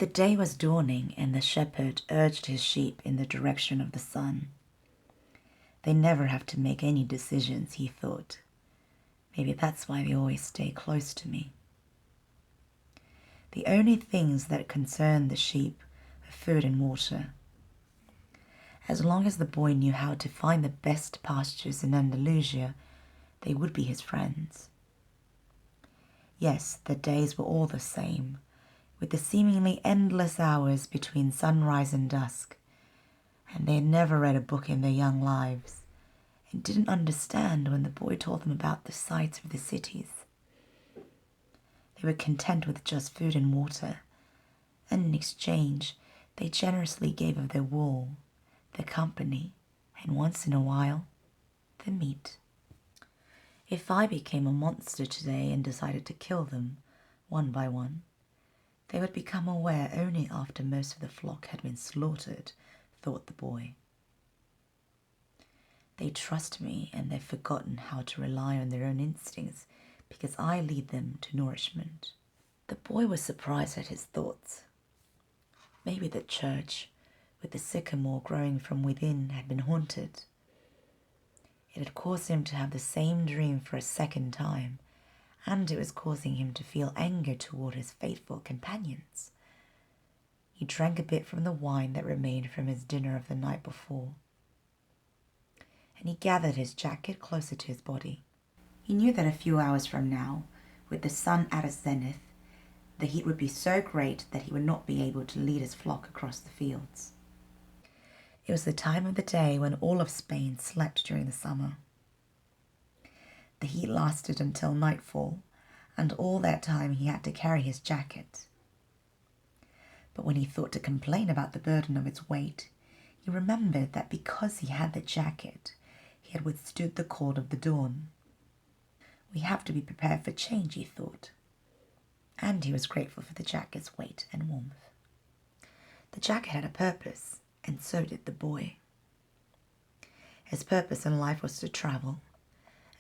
the day was dawning and the shepherd urged his sheep in the direction of the sun. They never have to make any decisions, he thought. Maybe that's why they always stay close to me. The only things that concern the sheep are food and water. As long as the boy knew how to find the best pastures in Andalusia, they would be his friends. Yes, the days were all the same, with the seemingly endless hours between sunrise and dusk, and they had never read a book in their young lives, and didn't understand when the boy told them about the sights of the cities. They were content with just food and water, and in exchange they generously gave of their wool, their company, and once in a while, the meat. If I became a monster today and decided to kill them, one by one, they would become aware only after most of the flock had been slaughtered, thought the boy. They trust me and they've forgotten how to rely on their own instincts because I lead them to nourishment. The boy was surprised at his thoughts. Maybe the church, with the sycamore growing from within, had been haunted. It had caused him to have the same dream for a second time, and it was causing him to feel anger toward his faithful companions. He drank a bit from the wine that remained from his dinner of the night before, and he gathered his jacket closer to his body. He knew that a few hours from now, with the sun at its zenith, the heat would be so great that he would not be able to lead his flock across the fields. It was the time of the day when all of Spain slept during the summer. The heat lasted until nightfall, and all that time he had to carry his jacket. But when he thought to complain about the burden of its weight, he remembered that because he had the jacket, he had withstood the cold of the dawn. We have to be prepared for change, he thought. And he was grateful for the jacket's weight and warmth. The jacket had a purpose, and so did the boy. His purpose in life was to travel,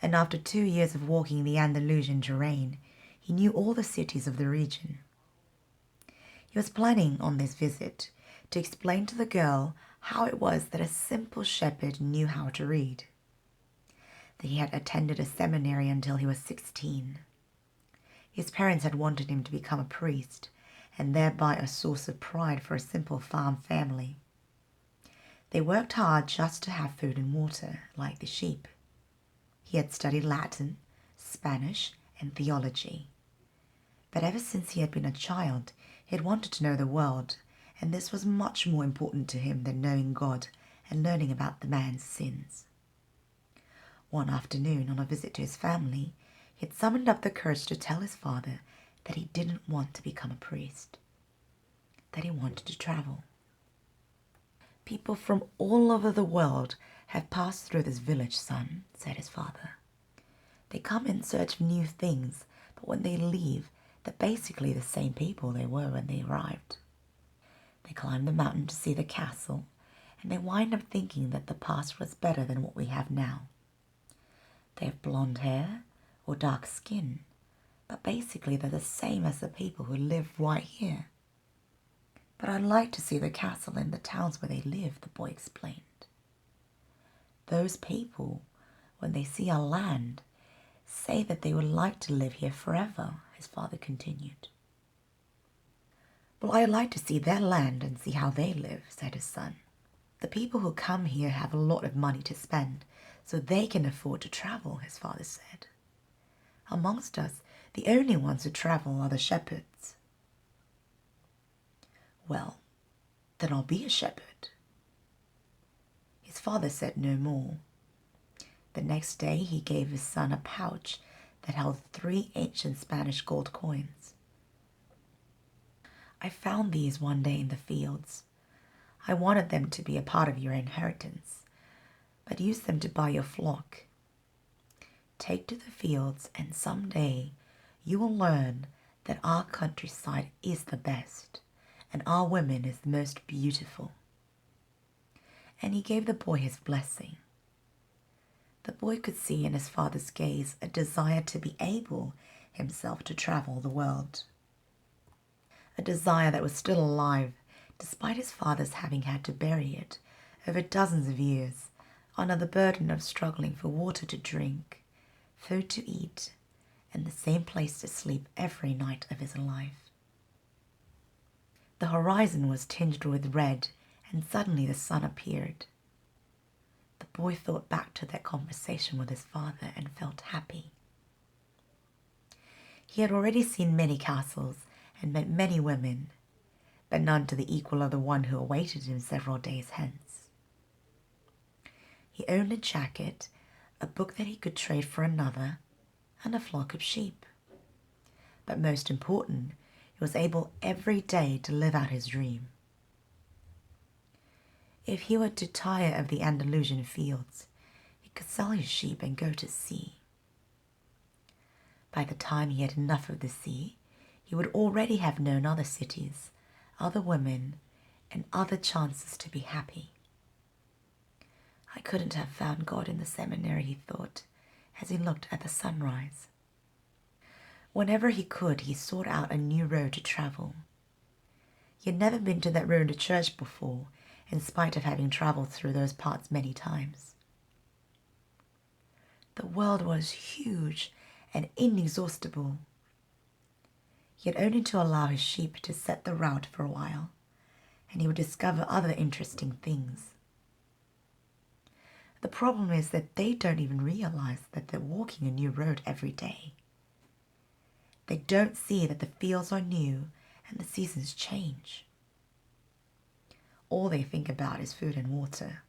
and after 2 years of walking the Andalusian terrain, he knew all the cities of the region. He was planning on this visit to explain to the girl how it was that a simple shepherd knew how to read, that he had attended a seminary until he was 16. His parents had wanted him to become a priest, and thereby a source of pride for a simple farm family. They worked hard just to have food and water, like the sheep. He had studied Latin, Spanish, and theology. But ever since he had been a child, he had wanted to know the world, and this was much more important to him than knowing God and learning about the man's sins. One afternoon, on a visit to his family, he had summoned up the courage to tell his father that he didn't want to become a priest, that he wanted to travel. People from all over the world have passed through this village, son, said his father. They come in search of new things, but when they leave, they're basically the same people they were when they arrived. They climb the mountain to see the castle, and they wind up thinking that the past was better than what we have now. They have blonde hair or dark skin, but basically they're the same as the people who live right here. But I'd like to see the castle and the towns where they live, the boy explained. Those people, when they see our land, say that they would like to live here forever, his father continued. Well, I'd like to see their land and see how they live, said his son. The people who come here have a lot of money to spend, so they can afford to travel, his father said. Amongst us, the only ones who travel are the shepherds. Well, then I'll be a shepherd. His father said no more. The next day he gave his son a pouch that held 3 ancient Spanish gold coins. I found these one day in the fields. I wanted them to be a part of your inheritance, but use them to buy your flock. Take to the fields, and someday you will learn that our countryside is the best, and our women is the most beautiful. And he gave the boy his blessing. The boy could see in his father's gaze a desire to be able himself to travel the world. a desire that was still alive despite his father's having had to bury it over dozens of years under the burden of struggling for water to drink, food to eat, and the same place to sleep every night of his life. The horizon was tinged with red, and suddenly the sun appeared. The boy thought back to that conversation with his father and felt happy. He had already seen many castles and met many women, but none to the equal of the one who awaited him several days hence. He owned a jacket, a book that he could trade for another, and a flock of sheep. But most important, he was able every day to live out his dream. If he were to tire of the Andalusian fields, he could sell his sheep and go to sea. By the time he had enough of the sea, he would already have known other cities, other women, and other chances to be happy. I couldn't have found God in the seminary, he thought, as he looked at the sunrise. Whenever he could, he sought out a new road to travel. He had never been to that road to church before, in spite of having travelled through those parts many times. The world was huge and inexhaustible. He had only to allow his sheep to set the route for a while, and he would discover other interesting things. The problem is that they don't even realize that they're walking a new road every day. They don't see that the fields are new and the seasons change. All they think about is food and water.